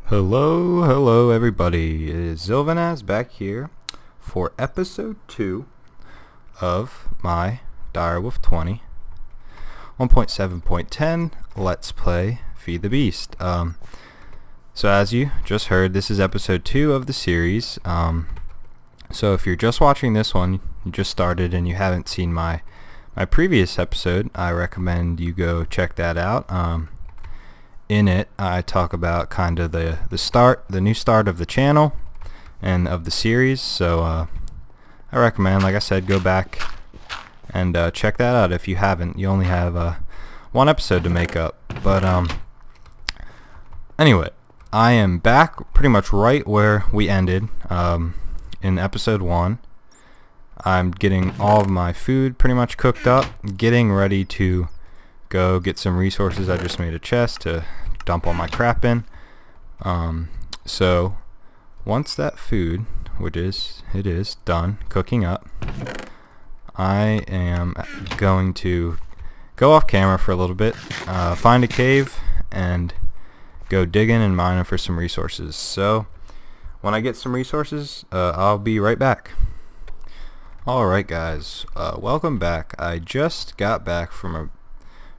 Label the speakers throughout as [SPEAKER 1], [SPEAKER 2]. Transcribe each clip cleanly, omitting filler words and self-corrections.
[SPEAKER 1] Hello everybody. It is Zilvinaz back here for episode 2 of my Direwolf20 1.7.10 Let's Play Feed the Beast. So as you just heard, this is episode 2 of the series. So if you're just watching this one, you just started and you haven't seen my previous episode, I recommend you go check that out. In it, I talk about kind of the new start of the channel and of the series. So I recommend, like I said, go back and check that out if you haven't. You only have one episode to make up. But anyway, I am back pretty much right where we ended in episode 1. I'm getting all of my food pretty much cooked up, getting ready to go get some resources. I just made a chest to dump all my crap in. So once that food, it is done cooking up, I am going to go off camera for a little bit, find a cave and go digging and mining for some resources. So when I get some resources, I'll be right back. Alright guys, welcome back. I just got back from a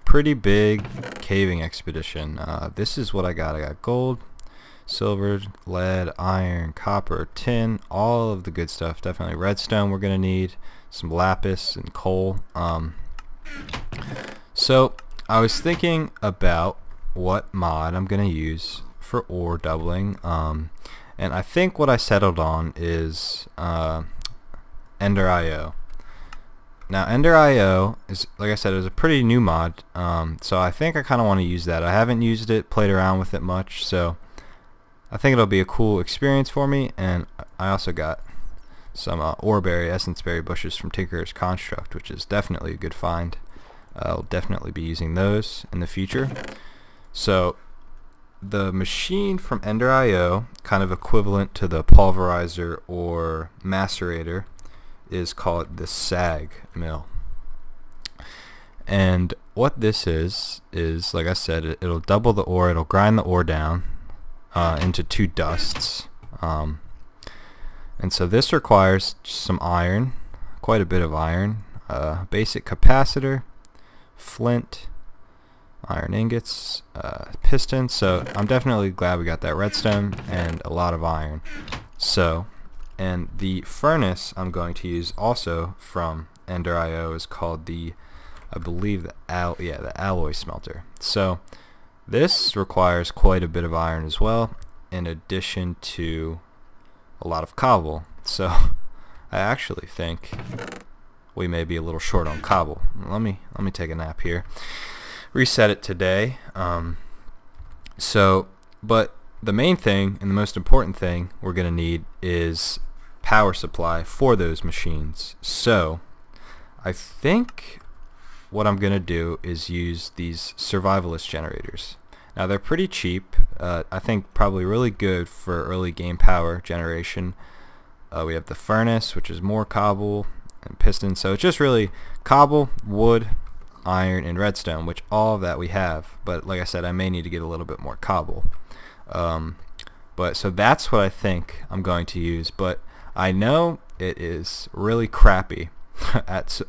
[SPEAKER 1] pretty big caving expedition. This is what I got. I got gold, silver, lead, iron, copper, tin, all of the good stuff. Definitely redstone we're gonna need, some lapis and coal. So I was thinking about what mod I'm gonna use for ore doubling, and I think what I settled on is Ender.io. Now Ender.io is, like I said, is a pretty new mod, so I think I kind of want to use that. I haven't used it, played around with it much, so I think it'll be a cool experience for me. And I also got some oreberry, essence berry bushes from Tinker's Construct, which is definitely a good find. I'll definitely be using those in the future. So the machine from Ender.io, kind of equivalent to the pulverizer or macerator, is called the sag mill. And what this is like I said, it'll double the ore. It'll grind the ore down into 2 dusts, and so this requires some iron, quite a bit of iron, basic capacitor, flint, iron ingots, pistons. So I'm definitely glad we got that redstone and a lot of iron. So, and the furnace I'm going to use also from Ender.io is called I believe the alloy smelter. So this requires quite a bit of iron as well, in addition to a lot of cobble. So I actually think we may be a little short on cobble. Let me take a nap here. Reset it today. But the main thing and the most important thing we're gonna need is power supply for those machines. So I think what I'm gonna do is use these survivalist generators. Now they're pretty cheap. I think probably really good for early game power generation. We have the furnace, which is more cobble and piston. So it's just really cobble, wood, iron, and redstone, which all of that we have. But like I said, I may need to get a little bit more cobble. But so that's what I think I'm going to use. But I know it is really crappy at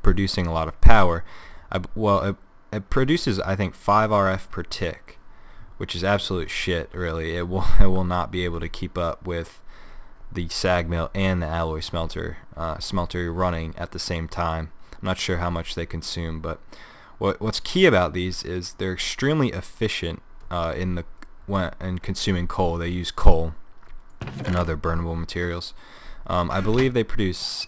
[SPEAKER 1] producing a lot of power. It produces, I think, 5 RF per tick, which is absolute shit. Really, it will not be able to keep up with the sag mill and the alloy smelter running at the same time. I'm not sure how much they consume, but what's key about these is they're extremely efficient in consuming coal. They use coal and other burnable materials. I believe they produce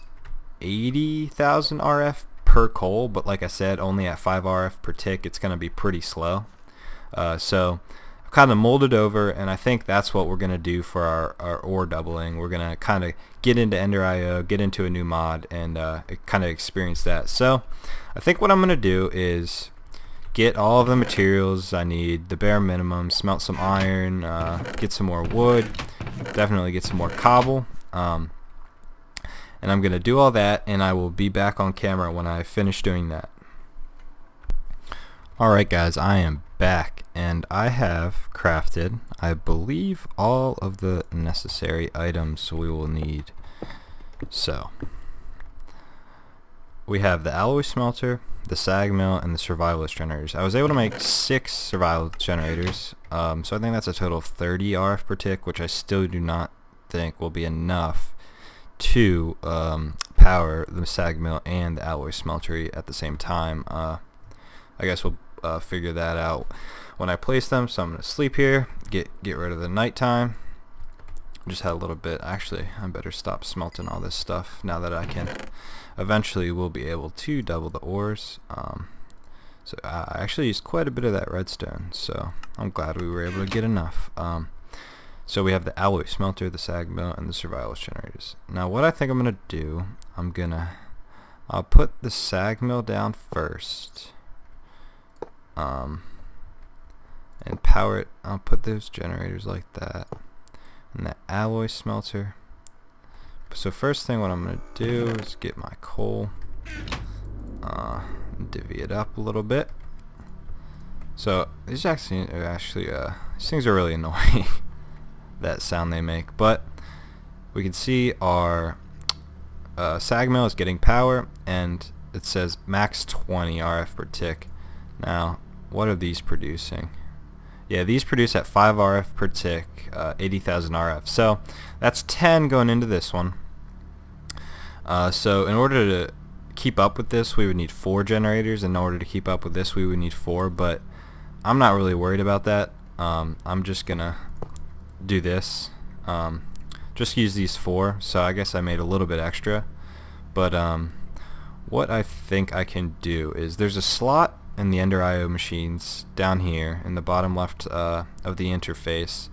[SPEAKER 1] 80,000 RF per coal, but like I said, only at 5 RF per tick. It's going to be pretty slow. So I've kind of molded over, and I think that's what we're going to do for our ore doubling. We're going to kind of get into Ender.io, get into a new mod, and kind of experience that. So I think what I'm going to do is get all of the materials I need, the bare minimum, smelt some iron, get some more wood, definitely get some more cobble, and I'm going to do all that, and I will be back on camera when I finish doing that. Alright guys, I am back, and I have crafted, I believe, all of the necessary items we will need. So we have the alloy smelter, the sag mill, and the survivalist generators. I was able to make 6 survivalist generators, so I think that's a total of 30 RF per tick, which I still do not think will be enough to power the sag mill and the alloy smelter at the same time. I guess we'll figure that out when I place them. So I'm gonna sleep here, get rid of the nighttime. Just had a little bit. Actually, I better stop smelting all this stuff now that I can. Eventually we'll be able to double the ores. So I actually used quite a bit of that redstone, so I'm glad we were able to get enough. So we have the alloy smelter, the sag mill, and the survivalist generators. Now what I think I'm gonna do, I'll put the sag mill down first, and power it. I'll put those generators like that, and the alloy smelter. So first thing what I'm gonna do is get my coal, divvy it up a little bit. So these actually these things are really annoying. That sound they make, but we can see our sag mill is getting power, and it says max 20 RF per tick. Now what are these producing? Yeah, these produce at 5 RF per tick, 80,000 RF. So that's 10 going into this one. So in order to keep up with this, we would need 4 generators. In order to keep up with this, we would need 4, but I'm not really worried about that. I'm just gonna do this, just use these 4. So I guess I made a little bit extra, but what I think I can do is there's a slot in the Ender IO machines down here in the bottom left of the interface,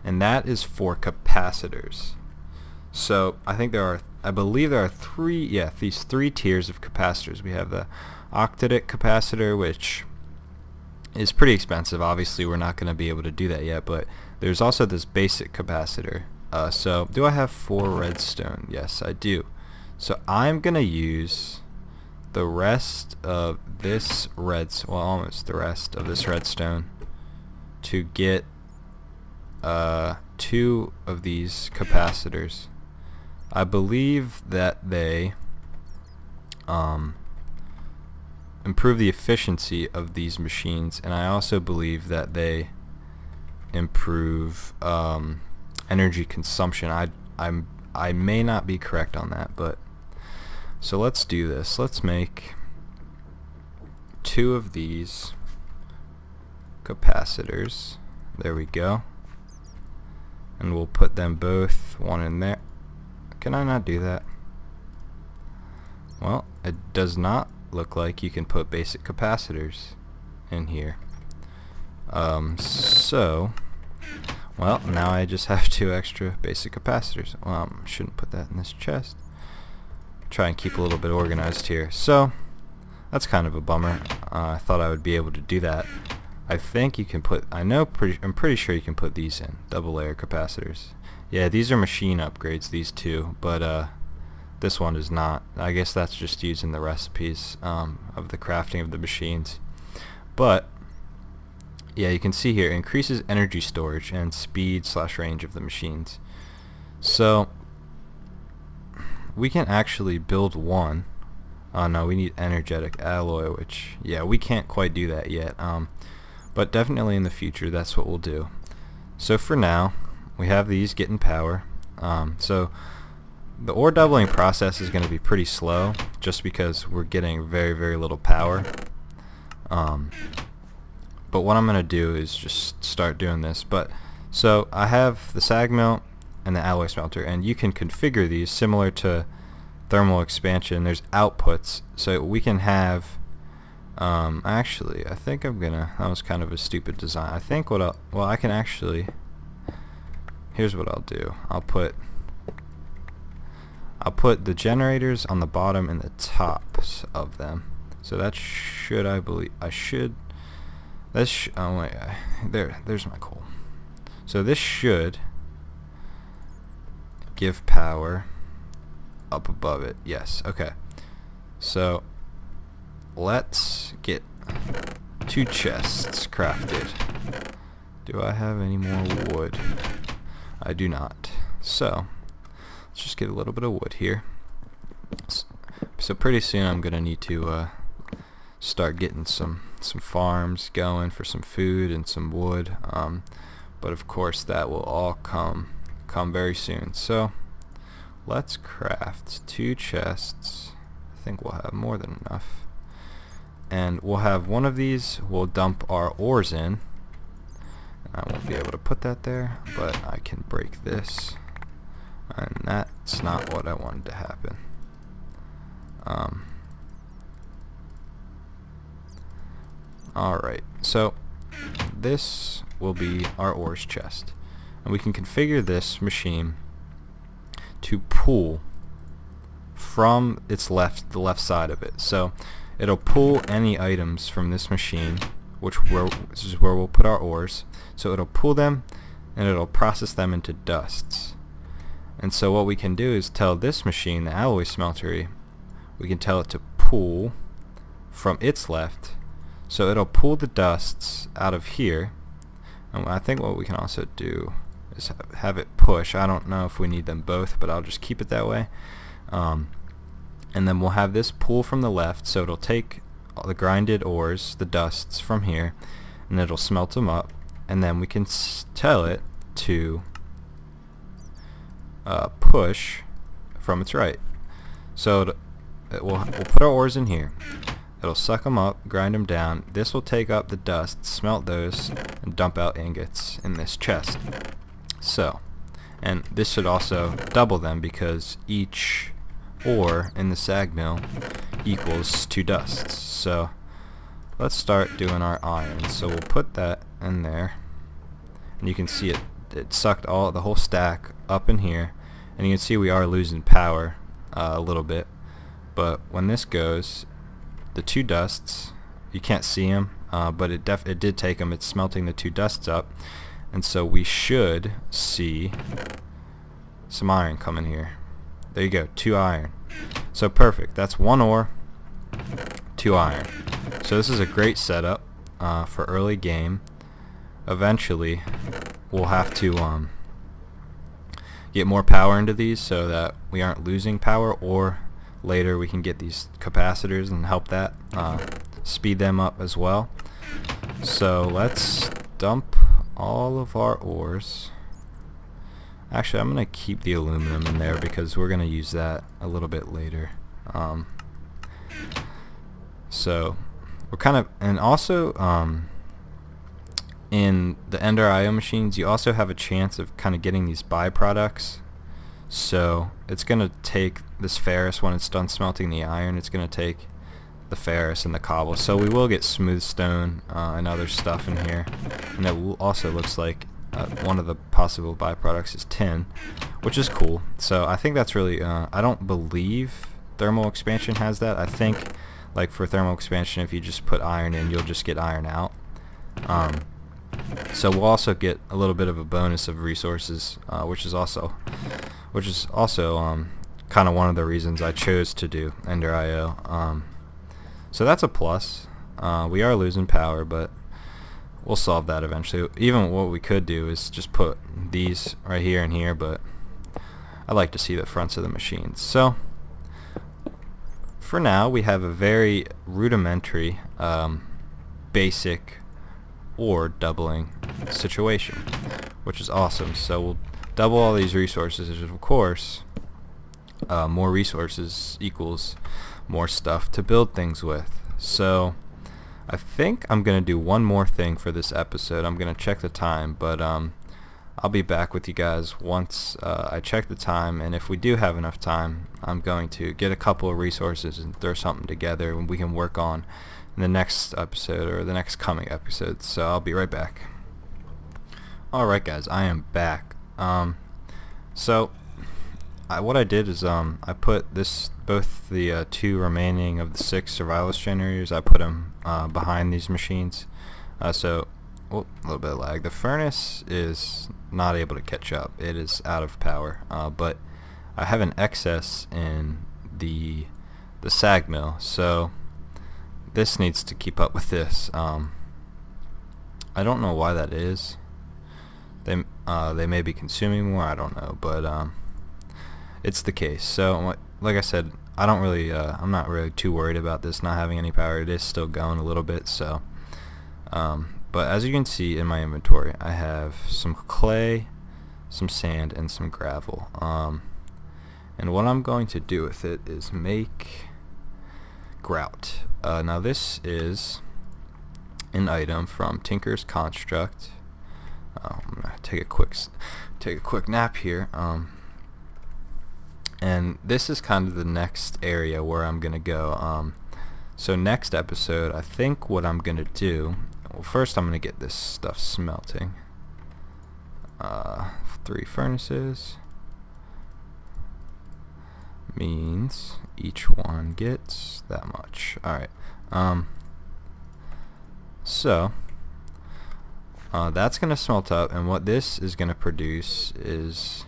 [SPEAKER 1] and that is for capacitors. So I believe there are these 3 tiers of capacitors. We have the octadic capacitor, which is pretty expensive. Obviously we're not going to be able to do that yet, but there's also this basic capacitor. So do I have 4 redstone? Yes, I do. So I'm gonna use the rest of this almost the rest of this redstone to get 2 of these capacitors. I believe that they improve the efficiency of these machines, and I also believe that they improve energy consumption. I may not be correct on that, but so let's do this. Let's make 2 of these capacitors. There we go. And we'll put them both, one in there. Can I not do that? Well, it does not look like you can put basic capacitors in here. So well, now I just have 2 extra basic capacitors. Well, I shouldn't put that in this chest. Try and keep a little bit organized here. So that's kind of a bummer. I thought I would be able to do that. I think you can put, I'm pretty sure you can put these in, double layer capacitors. Yeah, these are machine upgrades, these 2, but this one is not. I guess that's just using the recipes of the crafting of the machines. But yeah, you can see here, increases energy storage and speed/range of the machines. So we can actually build one. Oh no, we need energetic alloy, which, yeah, we can't quite do that yet. But definitely in the future, that's what we'll do. So for now, we have these getting power. So the ore doubling process is going to be pretty slow, just because we're getting very, very little power. But what I'm going to do is just start doing this. But so I have the sag mill and the alloy smelter, and you can configure these similar to thermal expansion. There's outputs, so we can have actually I think that was kind of a stupid design. I think I can actually, here's what I'll do. I'll put the generators on the bottom and the tops of them. So that should, I believe, oh wait, there's my coal. So this should give power up above it. Yes, okay. So let's get 2 chests crafted. Do I have any more wood? I do not. So let's just get a little bit of wood here. So pretty soon I'm gonna need to start getting some farms going for some food and some wood. But of course that will all come very soon. So let's craft 2 chests. I think we'll have more than enough. And we'll have one of these we'll dump our ores in. I won't be able to put that there, but I can break this. And that's not what I wanted to happen. Alright, so this will be our ores chest. And we can configure this machine to pull from its the left side of it. So it'll pull any items from this machine, which is where we'll put our ores. So it'll pull them and it'll process them into dusts. And so what we can do is tell this machine, the alloy smeltery, we can tell it to pull from its left. So it'll pull the dusts out of here. And I think what we can also do is have it push. I don't know if we need them both, but I'll just keep it that way. And then we'll have this pull from the left, so it'll take all the grinded ores, the dusts from here, and it'll smelt them up. And then we can tell it to push from its right. So we'll put our ores in here. It'll suck them up, grind them down. This will take up the dust, smelt those, and dump out ingots in this chest. So, and this should also double them because each ore in the sag mill equals 2 dusts. So let's start doing our iron. So we'll put that in there, and you can see it sucked the whole stack up in here, and you can see we are losing power a little bit. But when this goes, the 2 dusts, you can't see them, but it did take them. It's smelting the 2 dusts up, and so we should see some iron coming here. There you go, 2 iron. So perfect. That's 1 ore, 2 iron. So this is a great setup for early game. Eventually we'll have to get more power into these so that we aren't losing power, or later we can get these capacitors and help that speed them up as well. So let's dump all of our ores. Actually, I'm going to keep the aluminum in there because we're going to use that a little bit later. So we're kind of, and also in the Ender IO machines you also have a chance of kind of getting these byproducts. So it's going to take this ferrous, when it's done smelting the iron, it's going to take the ferrous and the cobble. So we will get smooth stone and other stuff in here. And it also looks like one of the possible byproducts is tin, which is cool. So I think that's really, I don't believe thermal expansion has that. I think like for thermal expansion, if you just put iron in, you'll just get iron out. So we'll also get a little bit of a bonus of resources, which is also kind of one of the reasons I chose to do Ender IO. So that's a plus. We are losing power, but we'll solve that eventually. Even what we could do is just put these right here and here, but I like to see the fronts of the machines. So for now we have a very rudimentary basic ore doubling situation, which is awesome. So we'll double all these resources, and of course more resources equals more stuff to build things with. So I think I'm gonna do one more thing for this episode. I'm gonna check the time, but I'll be back with you guys once I check the time, and if we do have enough time, I'm going to get a couple of resources and throw something together and we can work on in the next episode or the next coming episodes. So I'll be right back. Alright guys, I am back. What I did is I put both the 2 remaining of the 6 survivalist generators, I put them behind these machines. A little bit of lag. The furnace is not able to catch up. It is out of power. But I have an excess in the sag mill, so this needs to keep up with this. I don't know why that is. They may be consuming more, I don't know, but it's the case. So like I said, I'm not really too worried about this not having any power. It is still going a little bit, so but as you can see in my inventory, I have some clay, some sand, and some gravel. And what I'm going to do with it is make grout. Now this is an item from Tinker's Construct. I'm gonna take a quick nap here. And this is kind of the next area where I'm gonna go. So next episode, I think what I'm gonna do. Well, first I'm gonna get this stuff smelting. 3 furnaces means each one gets that much. Alright. So that's gonna smelt up, and what this is gonna produce is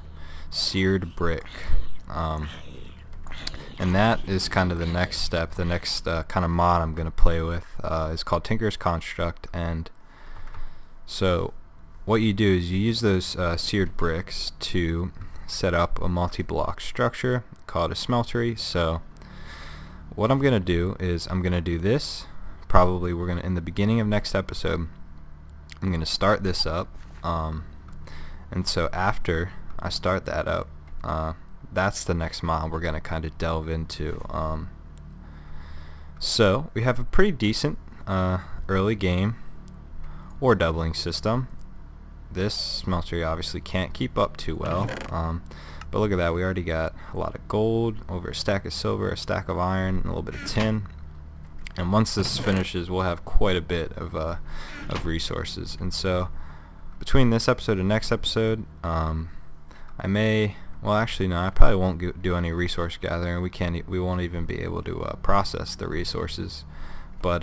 [SPEAKER 1] seared brick. And that is kind of the next step. The next kind of mod I'm gonna play with is called Tinker's Construct. And so what you do is you use those seared bricks to set up a multi-block structure called a smeltery. So what I'm gonna do is I'm gonna do this. Probably we're gonna, in the beginning of next episode, I'm gonna start this up, and so after I start that up, that's the next mod we're gonna kind of delve into. So we have a pretty decent early game ore doubling system. This smeltery obviously can't keep up too well, but look at that, we already got a lot of gold, over a stack of silver, a stack of iron, and a little bit of tin. And once this finishes, we'll have quite a bit of resources. And so between this episode and next episode, I may, well actually no, I probably won't do any resource gathering. We won't even be able to process the resources. But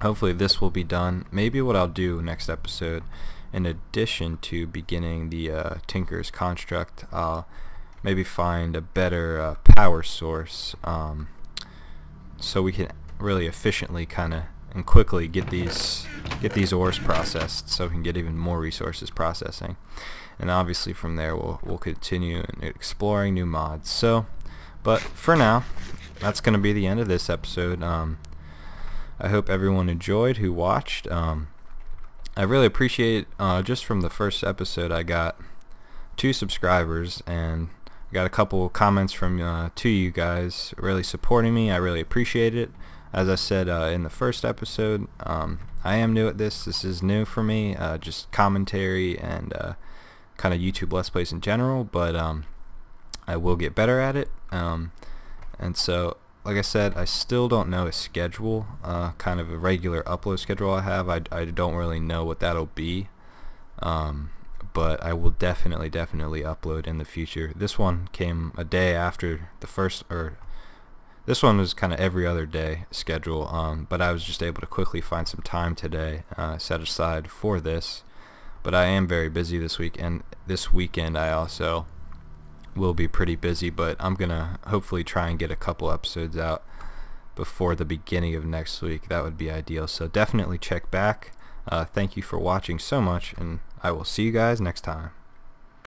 [SPEAKER 1] hopefully this will be done. Maybe what I'll do next episode, in addition to beginning the Tinker's Construct, I'll maybe find a better power source, so we can really efficiently kind of and quickly get these ores processed, so we can get even more resources processing. And obviously from there we'll continue exploring new mods. So, but for now, that's going to be the end of this episode. I hope everyone enjoyed who watched. I really appreciate, just from the first episode I got 2 subscribers, and I got a couple comments from 2 of you guys really supporting me. I really appreciate it. As I said in the first episode, I am new at this. This is new for me, just commentary and kind of YouTube Let's Plays in general, but I will get better at it. And so, like I said, I still don't know a schedule, kind of a regular upload schedule I have. I don't really know what that'll be. But I will definitely upload in the future. This one came a day after the first, or this one was kind of every other day schedule, but I was just able to quickly find some time today set aside for this. But I am very busy this week, and this weekend I also will be pretty busy, but I'm gonna hopefully try and get a couple episodes out before the beginning of next week. That would be ideal. So definitely check back. Thank you for watching so much, and I will see you guys next time.